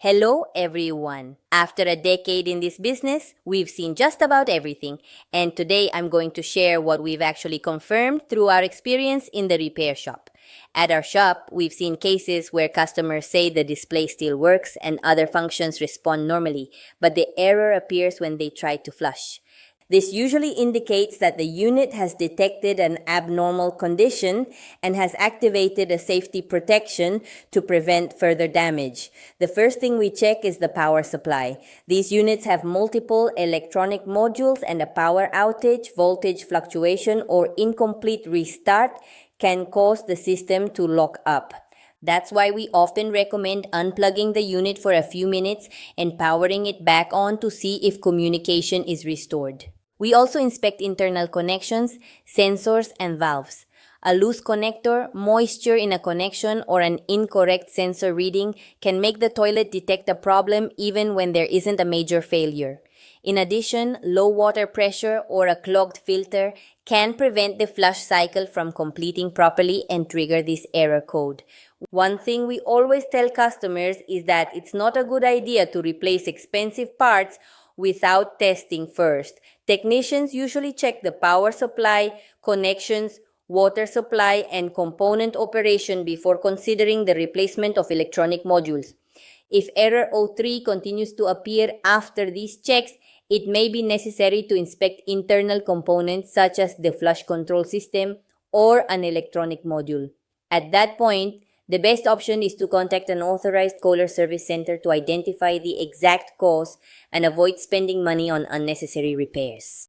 Hello, everyone. After a decade in this business, we've seen just about everything. And today I'm going to share what we've actually confirmed through our experience in the repair shop. At our shop, we've seen cases where customers say the display still works and other functions respond normally, but the error appears when they try to flush. This usually indicates that the unit has detected an abnormal condition and has activated a safety protection to prevent further damage. The first thing we check is the power supply. These units have multiple electronic modules, and a power outage, voltage fluctuation, or incomplete restart can cause the system to lock up. That's why we often recommend unplugging the unit for a few minutes and powering it back on to see if communication is restored. We also inspect internal connections, sensors, and valves. A loose connector, moisture in a connection, or an incorrect sensor reading can make the toilet detect a problem even when there isn't a major failure. In addition, low water pressure or a clogged filter can prevent the flush cycle from completing properly and trigger this error code. One thing we always tell customers is that it's not a good idea to replace expensive parts without testing first. Technicians usually check the power supply, connections, water supply, and component operation before considering the replacement of electronic modules. If error 03 continues to appear after these checks, it may be necessary to inspect internal components such as the flush control system or an electronic module. At that point, the best option is to contact an authorized Kohler service center to identify the exact cause and avoid spending money on unnecessary repairs.